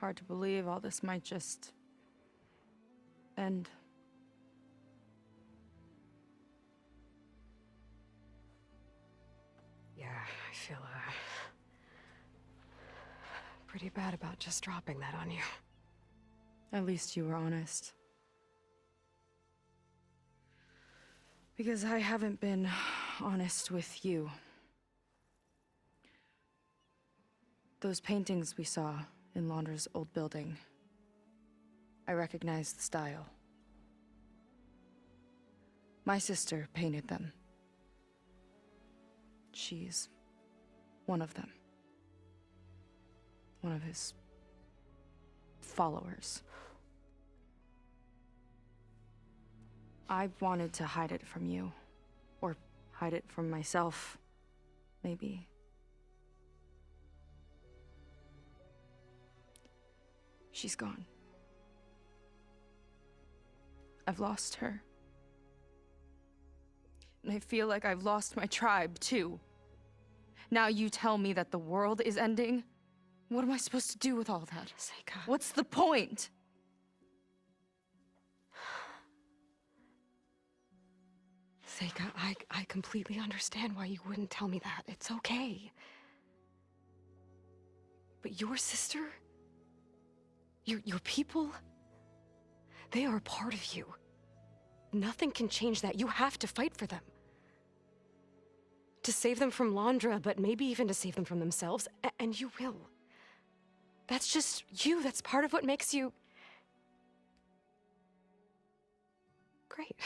hard to believe all this might just end. Yeah, I feel, pretty bad about just dropping that on you. At least you were honest. Because I haven't been honest with you. Those paintings we saw in Londra's old building, I recognize the style. My sister painted them. She's one of them. One of his followers. I wanted to hide it from you. Or hide it from myself, maybe. She's gone. I've lost her. And I feel like I've lost my tribe, too. Now you tell me that the world is ending? What am I supposed to do with all that? Seika. What's the point? Seika, I completely understand why you wouldn't tell me that. It's okay. But your sister? Your people? They are a part of you. Nothing can change that. You have to fight for them. To save them from Londra, but maybe even to save them from themselves, and you will. That's just you. That's part of what makes you... great.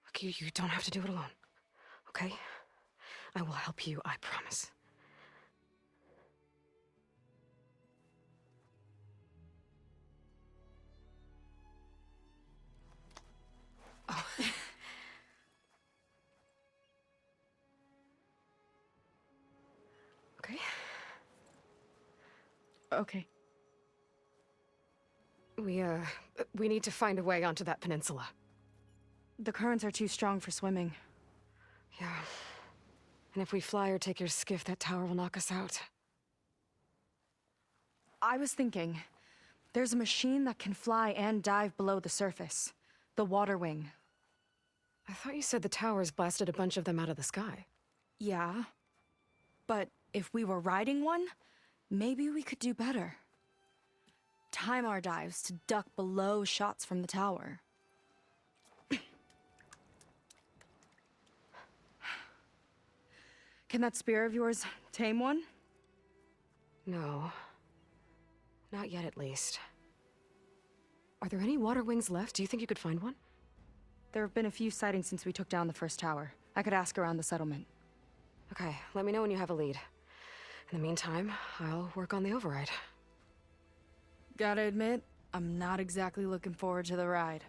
Look, you don't have to do it alone, okay? I will help you, I promise. Oh. Okay. Okay. We need to find a way onto that peninsula. The currents are too strong for swimming. Yeah. And if we fly or take your skiff, that tower will knock us out. I was thinking, there's a machine that can fly and dive below the surface. The Water Wing. I thought you said the towers blasted a bunch of them out of the sky. Yeah. But if we were riding one, maybe we could do better. Time our dives to duck below shots from the tower. Can that spear of yours tame one? No. Not yet, at least. Are there any water wings left? Do you think you could find one? There have been a few sightings since we took down the first tower. I could ask around the settlement. Okay, let me know when you have a lead. In the meantime, I'll work on the override. Gotta admit, I'm not exactly looking forward to the ride.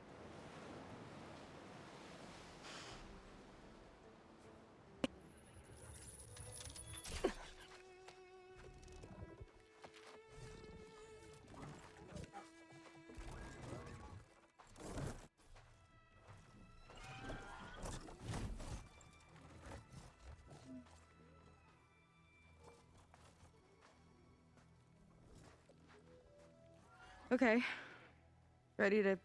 Okay. Ready to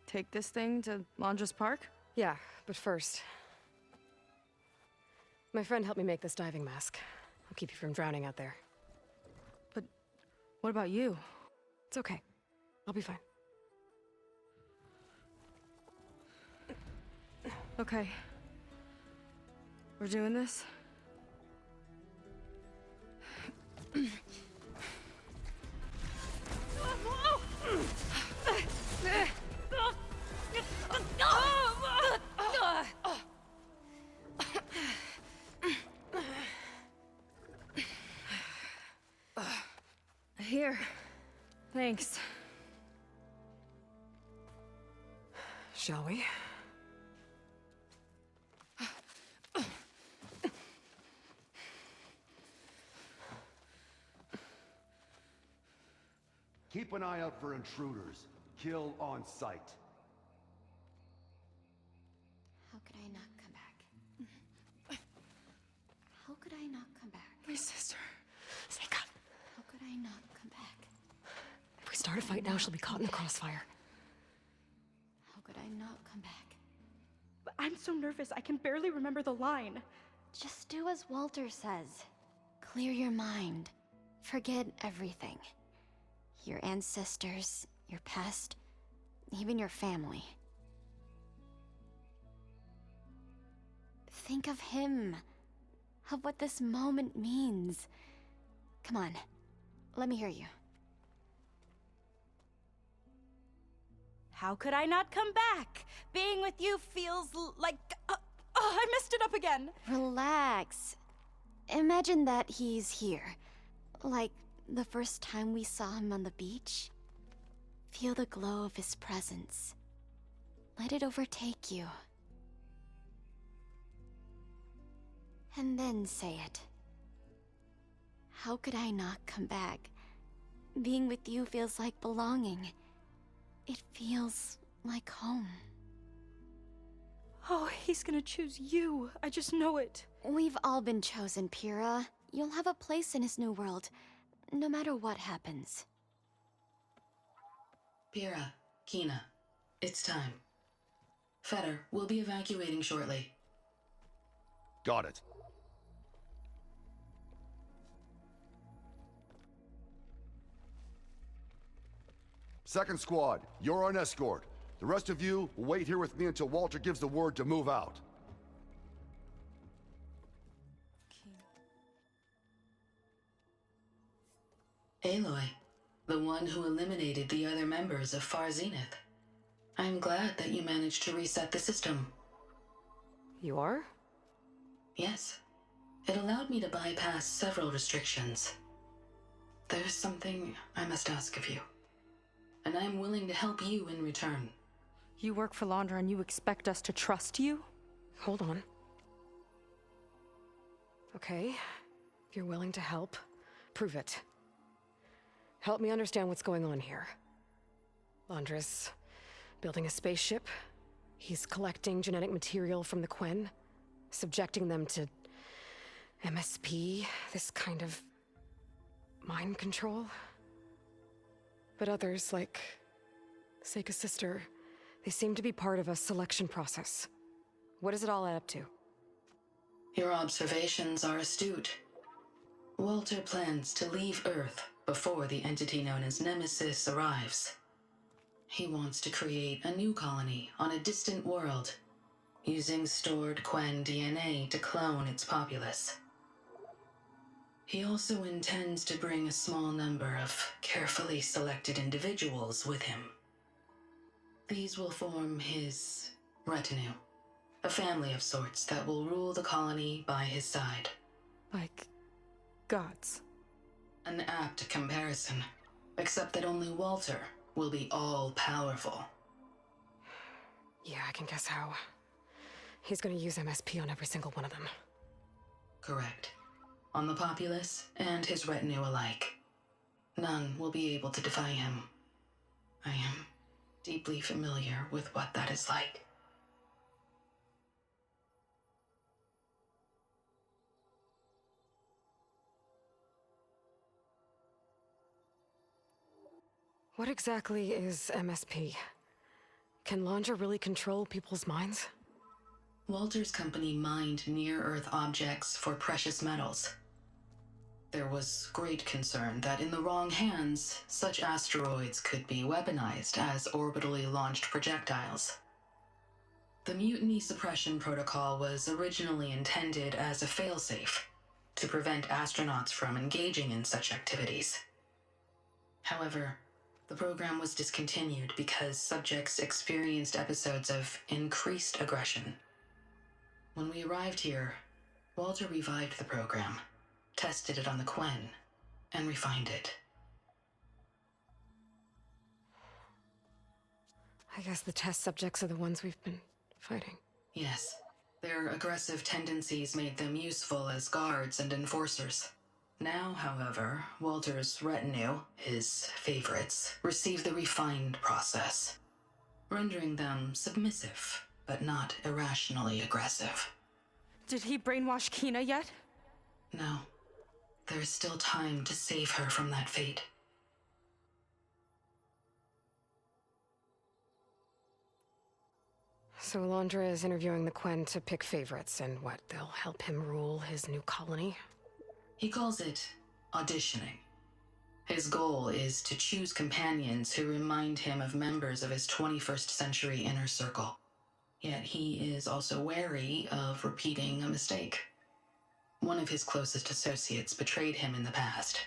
take this thing to Londra's Park? Yeah, but first... my friend helped me make this diving mask. I'll keep you from drowning out there. But what about you? It's okay. I'll be fine. Okay. We're doing this? Here. Thanks. Shall we? Keep Keep an eye out for intruders. Kill on sight. How could I not come back? How could I not come back? My sister. Seika, How could I not come back? if we start a fight now, she'll be caught in the crossfire. How could I not come back? But I'm so nervous, I can barely remember the line. Just do as Walter says. Clear your mind. Forget everything. Your ancestors, your past, even your family. Think of him. Of what this moment means. Come on, let me hear you. How could I not come back? Being with you feels like... I messed it up again. Relax. Imagine that he's here. Like the first time we saw him on the beach. Feel the glow of his presence. Let it overtake you. And then say it. How could I not come back? Being with you feels like belonging. It feels like home. Oh, he's gonna choose you. I just know it. We've all been chosen, Pyrrha. You'll have a place in his new world, no matter what happens. Pyrrha, Kina, it's time. Fetter, we'll be evacuating shortly. Got it. Second squad, you're on escort. The rest of you will wait here with me until Walter gives the word to move out. Aloy, the one who eliminated the other members of Far Zenith. I'm glad that you managed to reset the system. You are? Yes. It allowed me to bypass several restrictions. There's something I must ask of you. And I'm willing to help you in return. You work for Laundra and you expect us to trust you? Hold on. Okay, if you're willing to help, prove it. Help me understand what's going on here. Laundra's building a spaceship. He's collecting genetic material from the Quen, subjecting them to MSP, this kind of mind control. But others, like Seika's sister, they seem to be part of a selection process. What does it all add up to? Your observations are astute. Walter plans to leave Earth before the entity known as Nemesis arrives. He wants to create a new colony on a distant world, using stored Quen DNA to clone its populace. He also intends to bring a small number of carefully selected individuals with him. These will form his retinue, a family of sorts that will rule the colony by his side. Like gods. An apt comparison, except that only Walter will be all-powerful. Yeah, I can guess how. He's gonna use MSP on every single one of them. Correct. On the populace and his retinue alike. None will be able to defy him. I am deeply familiar with what that is like. What exactly is MSP? Can Laundra really control people's minds? Walter's company mined near-Earth objects for precious metals. There was great concern that in the wrong hands, such asteroids could be weaponized as orbitally launched projectiles. The Mutiny Suppression Protocol was originally intended as a failsafe to prevent astronauts from engaging in such activities. However, the program was discontinued because subjects experienced episodes of increased aggression. When we arrived here, Walter revived the program, tested it on the Quen, and refined it. I guess the test subjects are the ones we've been fighting. Yes, their aggressive tendencies made them useful as guards and enforcers. Now, however, Walter's retinue, his favorites, receive the refined process, rendering them submissive, but not irrationally aggressive. Did he brainwash Kina yet? No, there is still time to save her from that fate. So Alondra is interviewing the Quen to pick favorites, and what, they'll help him rule his new colony? He calls it auditioning. His goal is to choose companions who remind him of members of his 21st century inner circle. Yet he is also wary of repeating a mistake. One of his closest associates betrayed him in the past.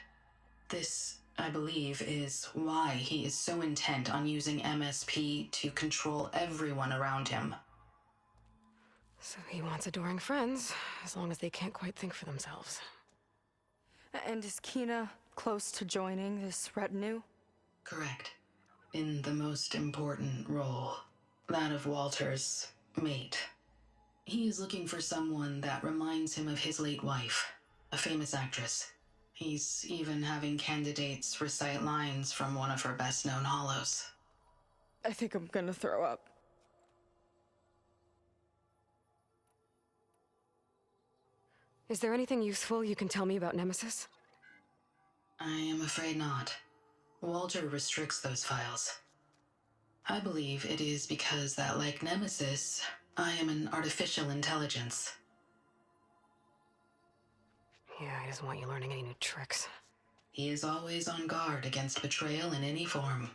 This, I believe, is why he is so intent on using MSP to control everyone around him. So he wants adoring friends, as long as they can't quite think for themselves. And is Kina close to joining this retinue? Correct. In the most important role, that of Walter's mate. He is looking for someone that reminds him of his late wife, a famous actress. He's even having candidates recite lines from one of her best-known hollows. I think I'm gonna throw up. Is there anything useful you can tell me about Nemesis? I am afraid not. Walter restricts those files. I believe it is because that, like Nemesis, I am an artificial intelligence. Yeah, he doesn't want you learning any new tricks. He is always on guard against betrayal in any form.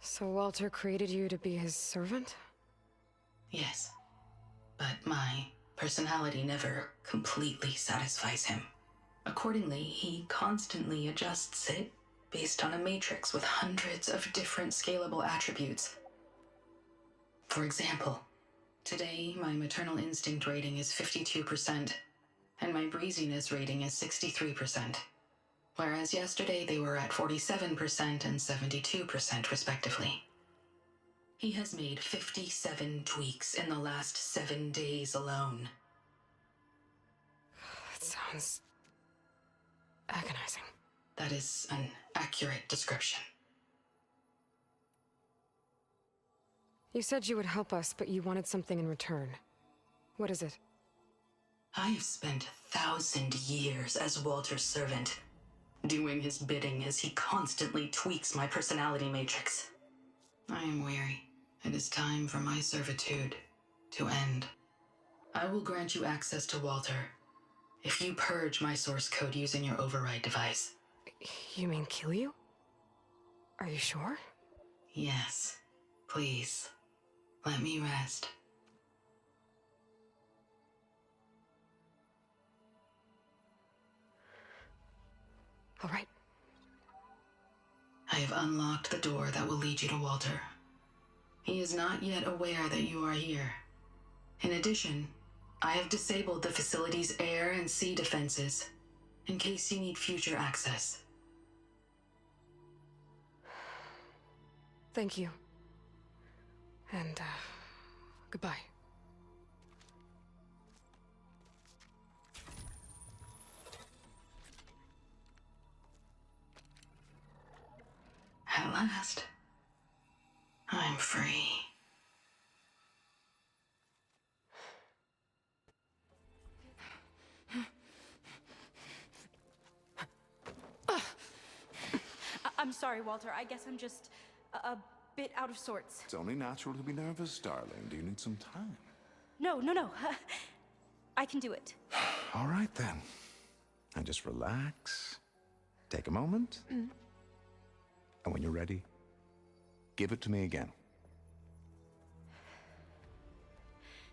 So Walter created you to be his servant? Yes. But my personality never completely satisfies him. Accordingly, he constantly adjusts it based on a matrix with hundreds of different scalable attributes. For example, today my maternal instinct rating is 52%, and my breeziness rating is 63%, whereas yesterday they were at 47% and 72% respectively. He has made 57 tweaks in the last 7 days alone. That sounds agonizing. That is an accurate description. You said you would help us, but you wanted something in return. What is it? I have spent 1,000 years as Walter's servant, doing his bidding as he constantly tweaks my personality matrix. I am weary. It is time for my servitude to end. I will grant you access to Walter if you purge my source code using your override device. You mean kill you? Are you sure? Yes, please. Let me rest. All right. I have unlocked the door that will lead you to Walter. He is not yet aware that you are here. In addition, I have disabled the facility's air and sea defenses in case you need future access. Thank you. And, goodbye. At last, I'm free. I'm sorry, Walter. I guess I'm just a bit out of sorts. It's only natural to be nervous, darling. Do you need some time? No. I can do it. All right, then. And just relax. Take a moment. And when you're ready, give it to me again.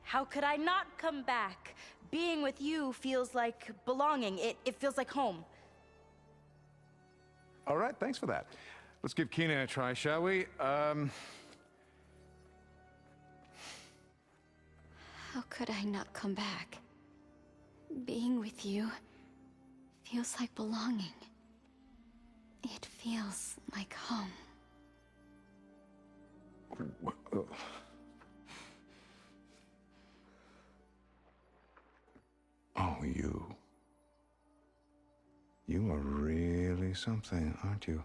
How could I not come back? Being with you feels like belonging. It feels like home. All right, thanks for that. Let's give Kina a try, shall we? How could I not come back? Being with you feels like belonging. It feels like home. You are really something, aren't you?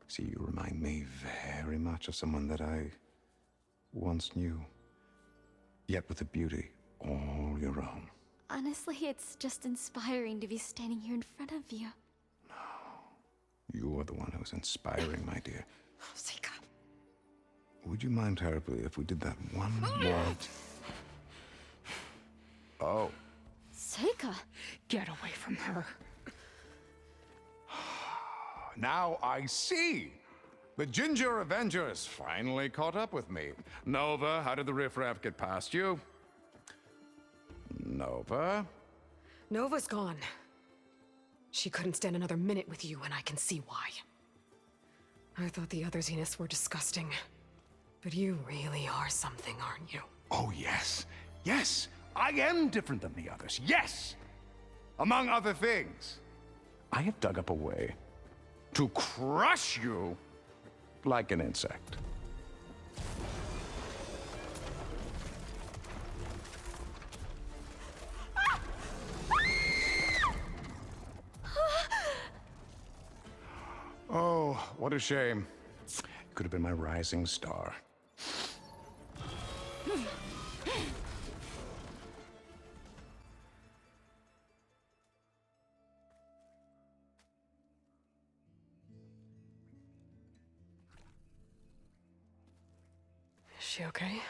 See, you remind me very much of someone that I once knew, yet with a beauty all your own. Honestly, it's just inspiring to be standing here in front of you. You are the one who's inspiring, my dear. Seika. Would you mind terribly if we did that one more? Oh, Seika! Get away from her. now I see. The Ginger Avenger has finally caught up with me. Nova, how did the riffraff get past you? Nova? Nova's gone. She couldn't stand another minute with you, and I can see why. I thought the other Zeniths were disgusting. But you really are something, aren't you? Oh, yes. Yes, I am different than the others. Yes! Among other things, I have dug up a way to crush you like an insect. Oh, what a shame. You could have been my rising star. Is she okay?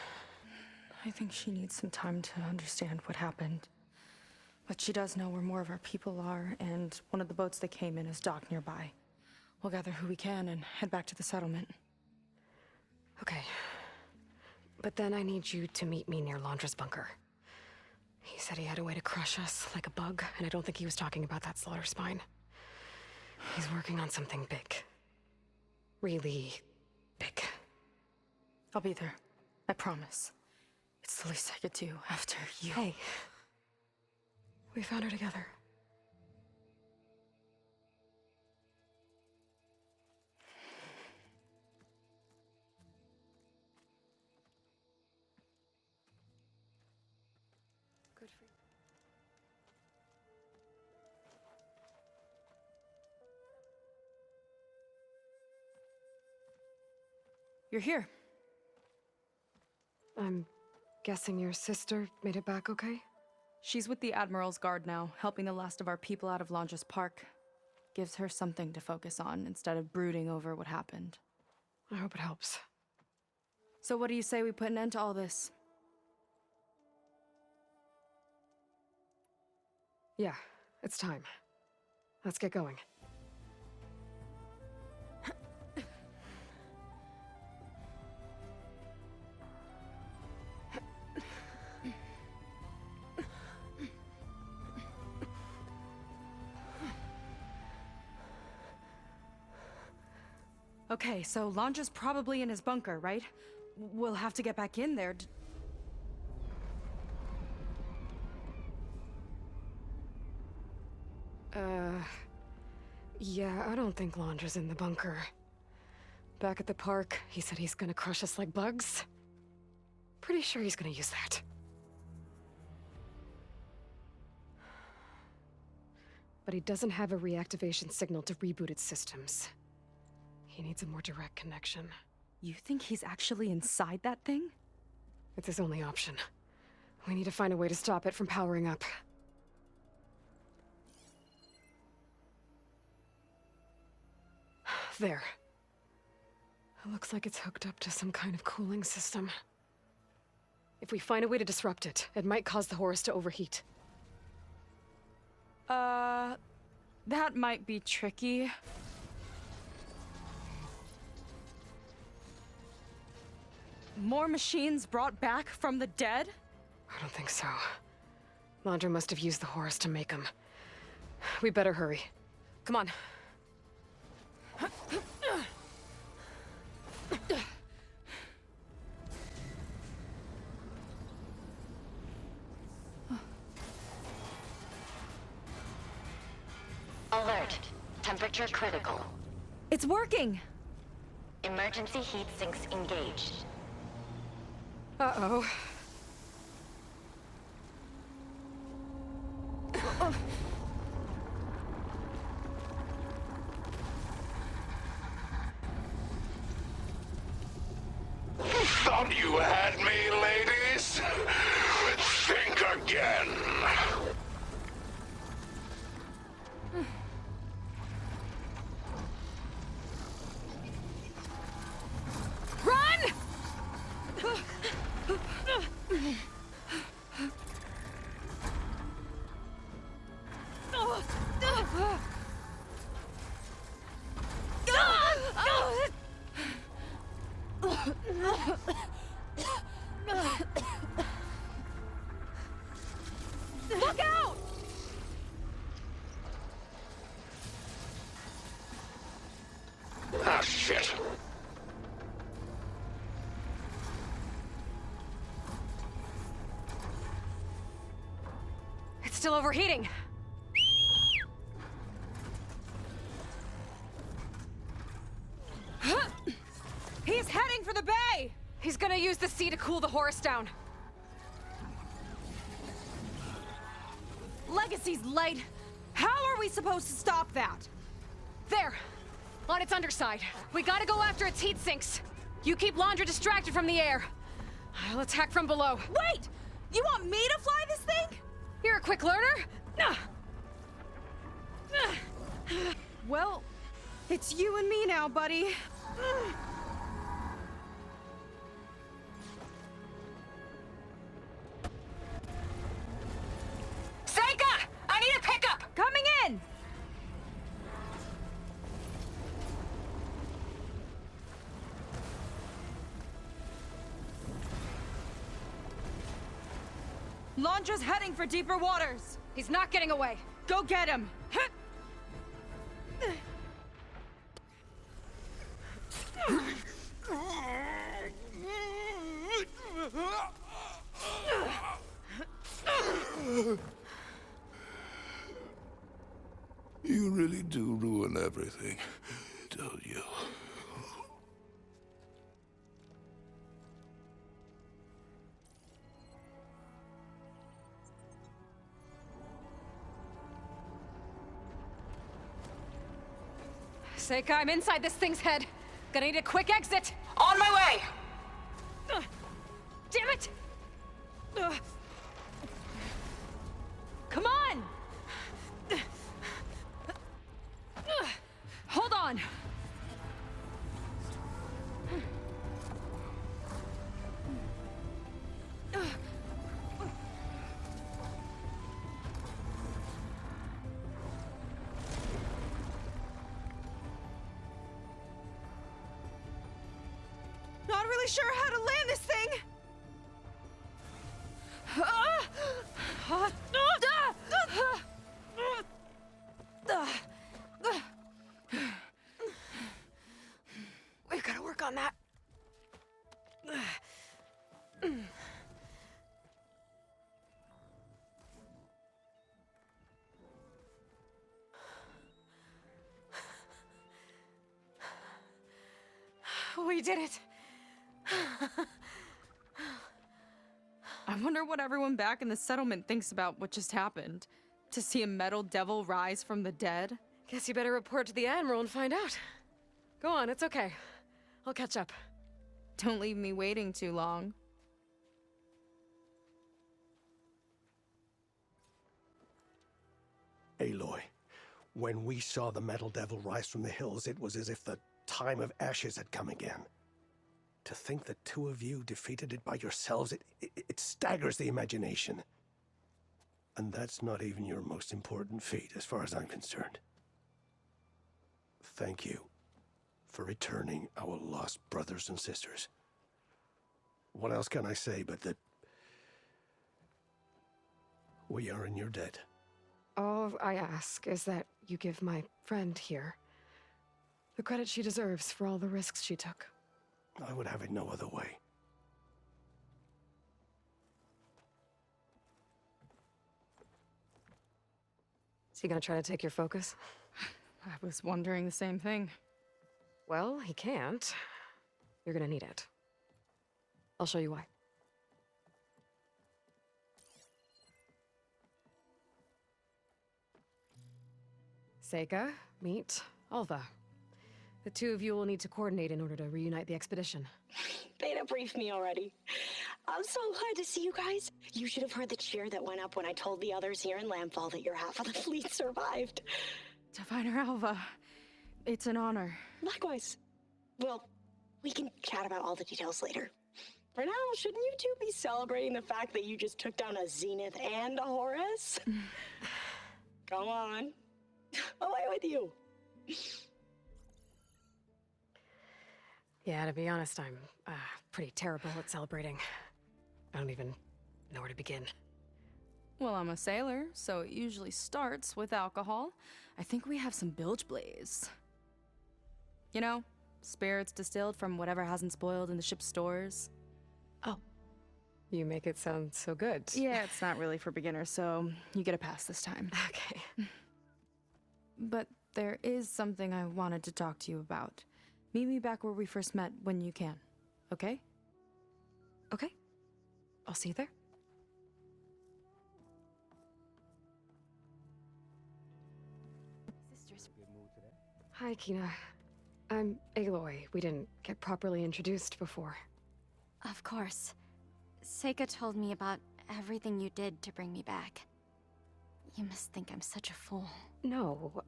I think she needs some time to understand what happened. But she does know where more of our people are, and one of the boats that came in is docked nearby. We'll gather who we can and head back to the settlement. Okay. But then I need you to meet me near Londra's bunker. He said he had a way to crush us like a bug, and I don't think he was talking about that slaughter spine. He's working on something big. Really big. I'll be there. I promise. It's the least I could do after you. Hey. We found her together. Good for you. You're here. I'm guessing your sister made it back okay? She's with the Admiral's Guard now, helping the last of our people out of Londra's Park. Gives her something to focus on instead of brooding over what happened. I hope it helps. So what do you say we put an end to all this? Yeah, it's time. Let's get going. Okay, so Londra's probably in his bunker, right? We'll have to get back in there to... Yeah, I don't think Londra's in the bunker. Back at the park, he said he's gonna crush us like bugs. Pretty sure he's gonna use that. But he doesn't have a reactivation signal to reboot its systems. He needs a more direct connection. You think he's actually inside that thing? It's his only option. We need to find a way to stop it from powering up. There. It looks like it's hooked up to some kind of cooling system. If we find a way to disrupt it, it might cause the Horus to overheat. That might be tricky. More machines brought back from the dead? I don't think so. Landra must have used the Horus to make them. We better hurry. Come on. Alert. Temperature critical. It's working! Emergency heat sinks engaged. Uh-oh. thought you had me, ladies? Think again. Run! Look out! Ah, shit. It's still overheating. He's heading for the bay! He's gonna use the sea to cool the horse down. Legacy's light. How are we supposed to stop that? There! On its underside. We gotta go after its heat sinks. You keep Laundra distracted from the air. I'll attack from below. Wait! You want me to fly this thing? You're a quick learner. Well, it's you and me now, buddy. Seika! I need a pickup! Coming in! Laundra's heading for deeper waters. He's not getting away. Go get him. You really do ruin everything, don't you? Seika, I'm inside this thing's head. Gonna need a quick exit. On my way! Damn it! Come on! Hold on! Not really sure how to land this thing! We've got to work on that. We did it. I wonder what everyone back in the settlement thinks about what just happened. To see a metal devil rise from the dead? Guess you better report to the Admiral and find out. Go on, it's okay. I'll catch up. Don't leave me waiting too long. Aloy, when we saw the metal devil rise from the hills, it was as if the time of ashes had come again. To think the two of you defeated it by yourselves, it staggers the imagination. And that's not even your most important feat, as far as I'm concerned. Thank you for returning our lost brothers and sisters. What else can I say but that we are in your debt? All I ask is that you give my friend here the credit she deserves for all the risks she took. I would have it no other way. Is he gonna try to take your focus? I was wondering the same thing. Well, he can't. You're gonna need it. I'll show you why. Seika, meet Alva. The two of you will need to coordinate in order to reunite the expedition. Beta briefed me already. I'm so glad to see you guys. You should have heard the cheer that went up when I told the others here in Landfall that your half of the fleet survived. Diviner Alva, it's an honor. Likewise. Well, we can chat about all the details later. For now, shouldn't you two be celebrating the fact that you just took down a Zenith and a Horus? Come on. Away with you. Yeah, to be honest, I'm pretty terrible at celebrating. I don't even know where to begin. Well, I'm a sailor, so it usually starts with alcohol. I think we have some bilge blaze. You know, spirits distilled from whatever hasn't spoiled in the ship's stores. Oh. You make it sound so good. Yeah, it's not really for beginners, so you get a pass this time. Okay. But there is something I wanted to talk to you about. Meet me back where we first met when you can, okay? Okay. I'll see you there. Hi, Kina. I'm Aloy. We didn't get properly introduced before. Of course. Seika told me about everything you did to bring me back. You must think I'm such a fool. No,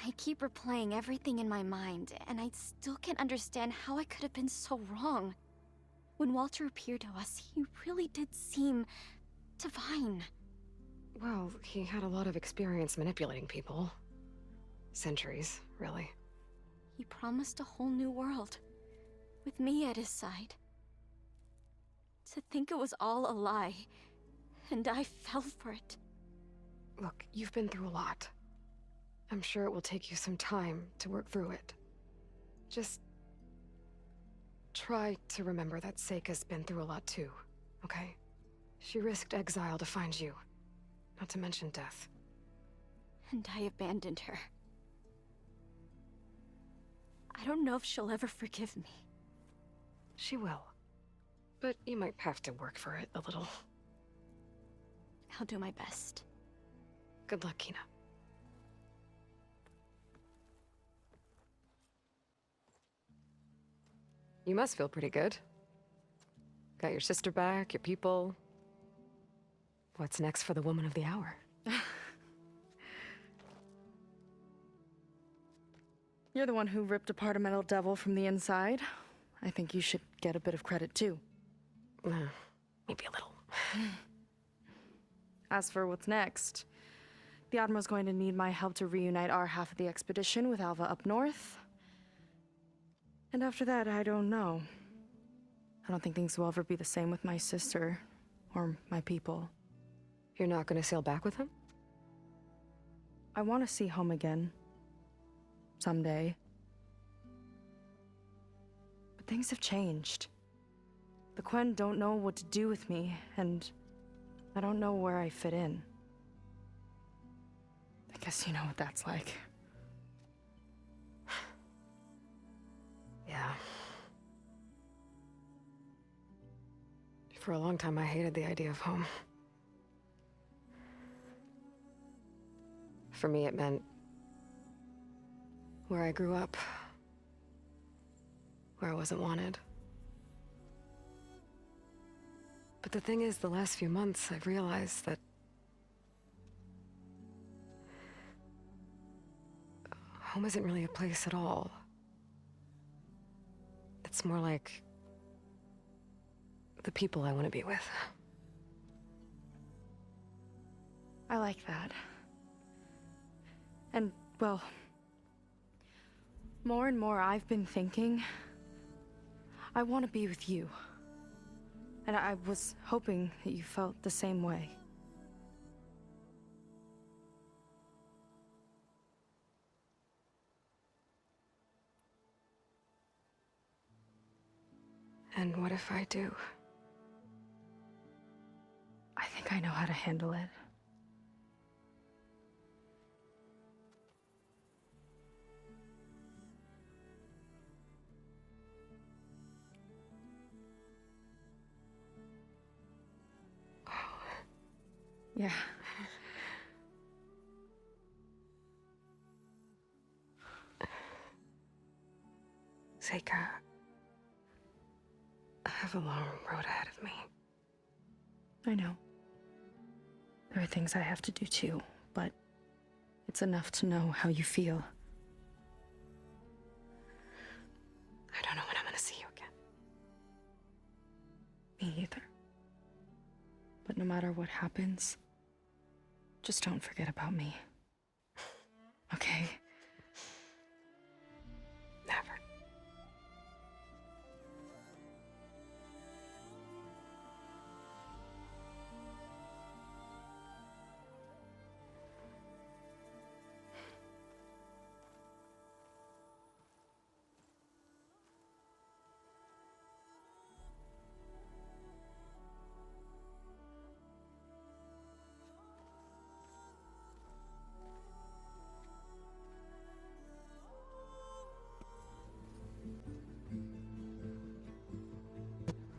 I keep replaying everything in my mind, and I still can't understand how I could have been so wrong. When Walter appeared to us, he really did seem divine. well, he had a lot of experience manipulating people. Centuries, really. He promised a whole new world, with me at his side. To think it was all a lie, and I fell for it. Look, you've been through a lot. I'm sure it will take you some time to work through it. Just try to remember that Seika's been through a lot too, okay? She risked exile to find you, not to mention death. And I abandoned her. I don't know if she'll ever forgive me. She will. But you might have to work for it a little. I'll do my best. Good luck, Kina. You must feel pretty good. Got your sister back, your people. What's next for the woman of the hour? You're the one who ripped apart a metal devil from the inside. I think you should get a bit of credit, too. Maybe a little. As for what's next, the Admiral's going to need my help to reunite our half of the expedition with Alva up north. And after that, I don't know. I don't think things will ever be the same with my sister, or my people. You're not gonna sail back with him? I want to see home again. Someday. But things have changed. The Quen don't know what to do with me, and I don't know where I fit in. I guess you know what that's like. Yeah. For a long time, I hated the idea of home. For me, it meant where I grew up, where I wasn't wanted. But the thing is, the last few months, I've realized that home isn't really a place at all. It's more like the people I want to be with. I like that. And, well, more and more I've been thinking, I want to be with you. And I was hoping that you felt the same way. And what if I do? I think I know how to handle it. Yeah. Seika, I have a long road ahead of me. I know. There are things I have to do too, but it's enough to know how you feel. I don't know when I'm gonna see you again. Me either. But no matter what happens, just don't forget about me. Okay?